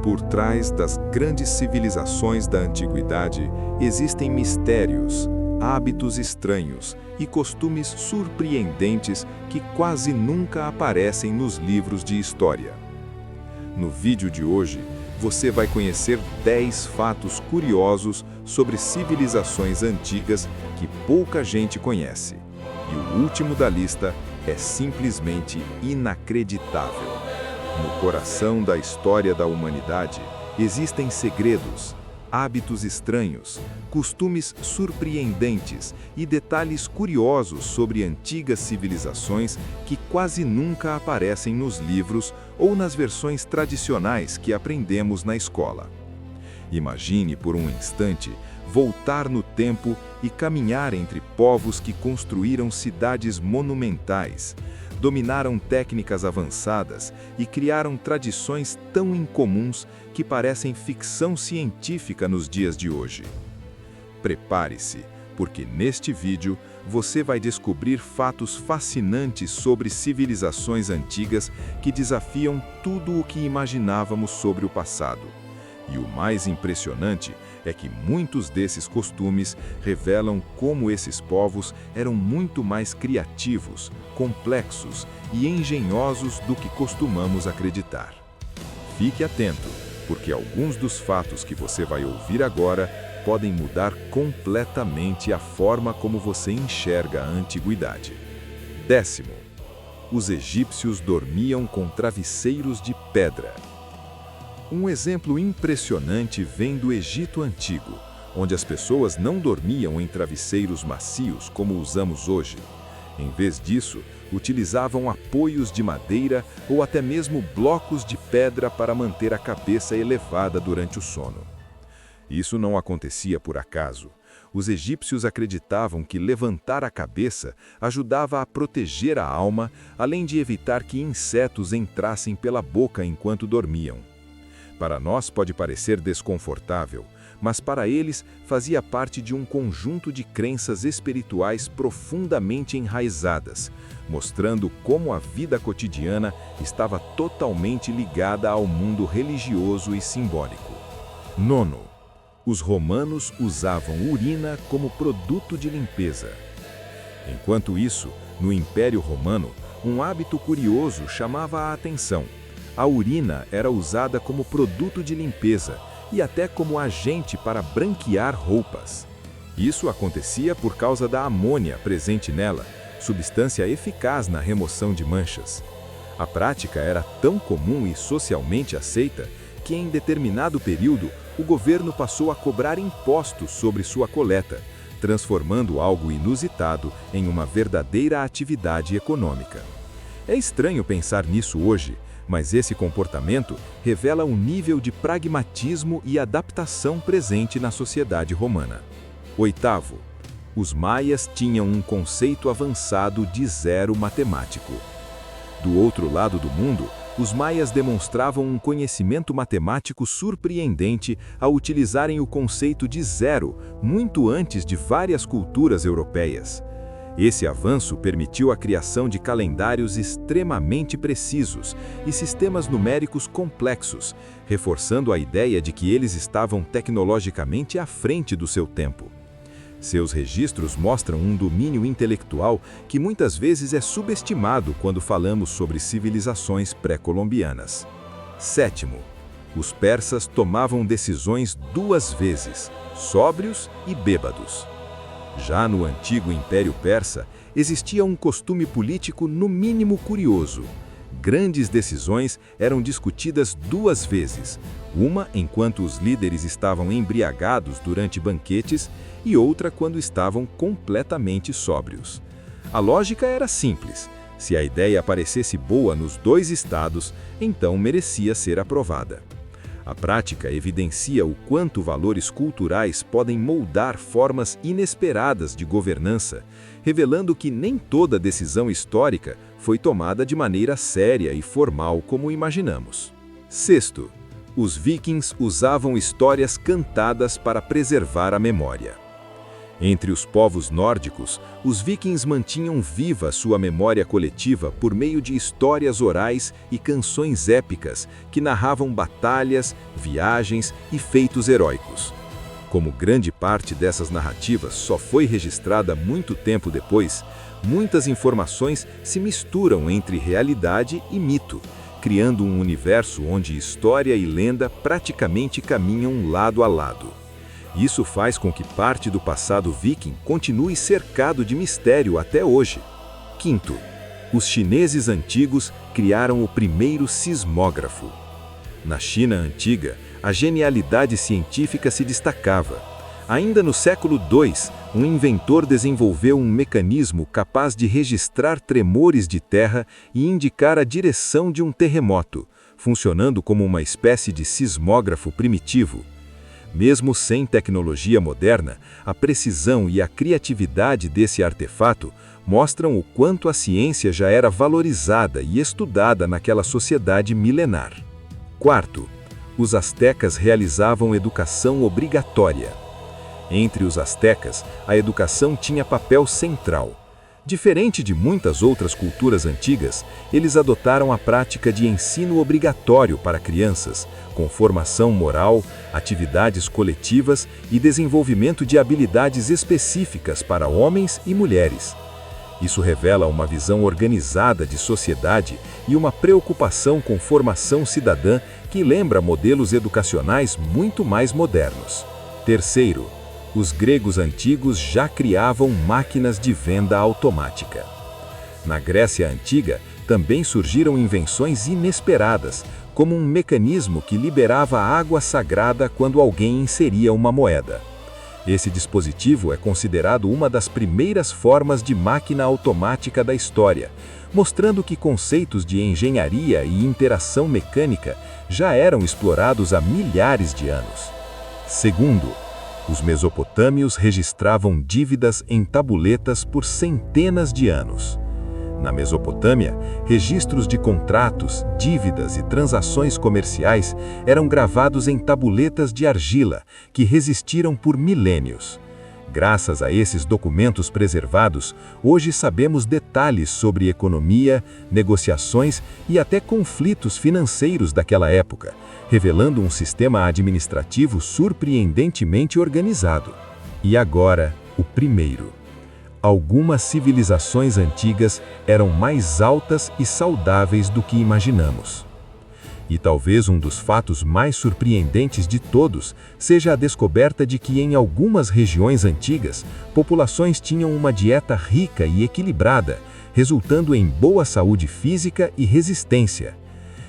Por trás das grandes civilizações da antiguidade existem mistérios, hábitos estranhos e costumes surpreendentes que quase nunca aparecem nos livros de história. No vídeo de hoje, você vai conhecer 10 fatos curiosos sobre civilizações antigas que pouca gente conhece. E o último da lista é simplesmente inacreditável. No coração da história da humanidade, existem segredos, hábitos estranhos, costumes surpreendentes e detalhes curiosos sobre antigas civilizações que quase nunca aparecem nos livros ou nas versões tradicionais que aprendemos na escola. Imagine por um instante voltar no tempo e caminhar entre povos que construíram cidades monumentais, dominaram técnicas avançadas e criaram tradições tão incomuns que parecem ficção científica nos dias de hoje. Prepare-se, porque neste vídeo você vai descobrir fatos fascinantes sobre civilizações antigas que desafiam tudo o que imaginávamos sobre o passado. E o mais impressionante é que muitos desses costumes revelam como esses povos eram muito mais criativos, complexos e engenhosos do que costumamos acreditar. Fique atento, porque alguns dos fatos que você vai ouvir agora podem mudar completamente a forma como você enxerga a antiguidade. 10º. Os egípcios dormiam com travesseiros de pedra. Um exemplo impressionante vem do Egito Antigo, onde as pessoas não dormiam em travesseiros macios como usamos hoje. Em vez disso, utilizavam apoios de madeira ou até mesmo blocos de pedra para manter a cabeça elevada durante o sono. Isso não acontecia por acaso. Os egípcios acreditavam que levantar a cabeça ajudava a proteger a alma, além de evitar que insetos entrassem pela boca enquanto dormiam. Para nós pode parecer desconfortável, mas para eles fazia parte de um conjunto de crenças espirituais profundamente enraizadas, mostrando como a vida cotidiana estava totalmente ligada ao mundo religioso e simbólico. 9. Os romanos usavam urina como produto de limpeza. Enquanto isso, no Império Romano, um hábito curioso chamava a atenção. A urina era usada como produto de limpeza e até como agente para branquear roupas. Isso acontecia por causa da amônia presente nela, substância eficaz na remoção de manchas. A prática era tão comum e socialmente aceita que, em determinado período, o governo passou a cobrar impostos sobre sua coleta, transformando algo inusitado em uma verdadeira atividade econômica. É estranho pensar nisso hoje, mas esse comportamento revela um nível de pragmatismo e adaptação presente na sociedade romana. 8º. Os maias tinham um conceito avançado de zero matemático. Do outro lado do mundo, os maias demonstravam um conhecimento matemático surpreendente ao utilizarem o conceito de zero muito antes de várias culturas europeias. Esse avanço permitiu a criação de calendários extremamente precisos e sistemas numéricos complexos, reforçando a ideia de que eles estavam tecnologicamente à frente do seu tempo. Seus registros mostram um domínio intelectual que muitas vezes é subestimado quando falamos sobre civilizações pré-colombianas. 7º. Os persas tomavam decisões 2 vezes, sóbrios e bêbados. Já no antigo Império Persa, existia um costume político no mínimo curioso. Grandes decisões eram discutidas 2 vezes, uma enquanto os líderes estavam embriagados durante banquetes e outra quando estavam completamente sóbrios. A lógica era simples: se a ideia parecesse boa nos 2 estados, então merecia ser aprovada. A prática evidencia o quanto valores culturais podem moldar formas inesperadas de governança, revelando que nem toda decisão histórica foi tomada de maneira séria e formal como imaginamos. 6º. Os vikings usavam histórias cantadas para preservar a memória. Entre os povos nórdicos, os vikings mantinham viva sua memória coletiva por meio de histórias orais e canções épicas que narravam batalhas, viagens e feitos heróicos. Como grande parte dessas narrativas só foi registrada muito tempo depois, muitas informações se misturam entre realidade e mito, criando um universo onde história e lenda praticamente caminham lado a lado. Isso faz com que parte do passado viking continue cercado de mistério até hoje. Quinto, os chineses antigos criaram o primeiro sismógrafo. Na China antiga, a genialidade científica se destacava. Ainda no século II, um inventor desenvolveu um mecanismo capaz de registrar tremores de terra e indicar a direção de um terremoto, funcionando como uma espécie de sismógrafo primitivo. Mesmo sem tecnologia moderna, a precisão e a criatividade desse artefato mostram o quanto a ciência já era valorizada e estudada naquela sociedade milenar. Quarto, os astecas realizavam educação obrigatória. Entre os astecas, a educação tinha papel central. Diferente de muitas outras culturas antigas, eles adotaram a prática de ensino obrigatório para crianças, com formação moral, atividades coletivas e desenvolvimento de habilidades específicas para homens e mulheres. Isso revela uma visão organizada de sociedade e uma preocupação com formação cidadã que lembra modelos educacionais muito mais modernos. Terceiro, os gregos antigos já criavam máquinas de venda automática. Na Grécia Antiga, também surgiram invenções inesperadas, como um mecanismo que liberava água sagrada quando alguém inseria uma moeda. Esse dispositivo é considerado uma das primeiras formas de máquina automática da história, mostrando que conceitos de engenharia e interação mecânica já eram explorados há milhares de anos. Segundo, os mesopotâmios registravam dívidas em tabuletas por centenas de anos. Na Mesopotâmia, registros de contratos, dívidas e transações comerciais eram gravados em tabuletas de argila, que resistiram por milênios. Graças a esses documentos preservados, hoje sabemos detalhes sobre economia, negociações e até conflitos financeiros daquela época, revelando um sistema administrativo surpreendentemente organizado. E agora, o primeiro. Algumas civilizações antigas eram mais altas e saudáveis do que imaginamos. E talvez um dos fatos mais surpreendentes de todos seja a descoberta de que em algumas regiões antigas, populações tinham uma dieta rica e equilibrada, resultando em boa saúde física e resistência.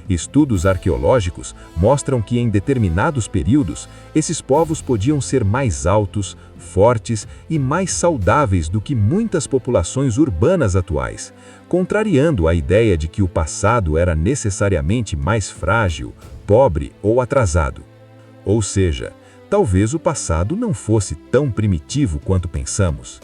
Estudos arqueológicos mostram que em determinados períodos, esses povos podiam ser mais altos, fortes e mais saudáveis do que muitas populações urbanas atuais, contrariando a ideia de que o passado era necessariamente mais frágil, pobre ou atrasado. Ou seja, talvez o passado não fosse tão primitivo quanto pensamos.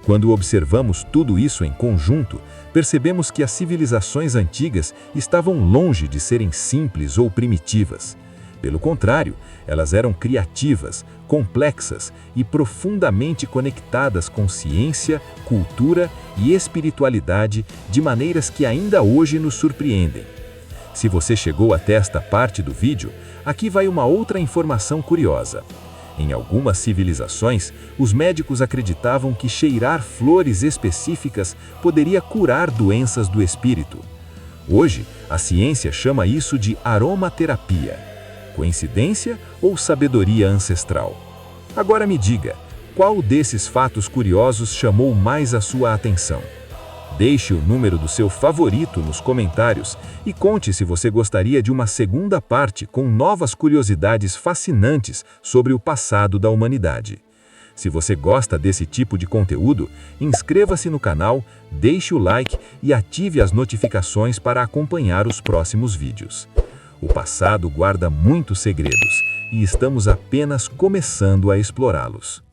Quando observamos tudo isso em conjunto, percebemos que as civilizações antigas estavam longe de serem simples ou primitivas. Pelo contrário, elas eram criativas, complexas e profundamente conectadas com ciência, cultura e espiritualidade de maneiras que ainda hoje nos surpreendem. Se você chegou até esta parte do vídeo, aqui vai uma outra informação curiosa. Em algumas civilizações, os médicos acreditavam que cheirar flores específicas poderia curar doenças do espírito. Hoje, a ciência chama isso de aromaterapia. Coincidência ou sabedoria ancestral? Agora me diga, qual desses fatos curiosos chamou mais a sua atenção? Deixe o número do seu favorito nos comentários e conte se você gostaria de uma segunda parte com novas curiosidades fascinantes sobre o passado da humanidade. Se você gosta desse tipo de conteúdo, inscreva-se no canal, deixe o like e ative as notificações para acompanhar os próximos vídeos. O passado guarda muitos segredos e estamos apenas começando a explorá-los.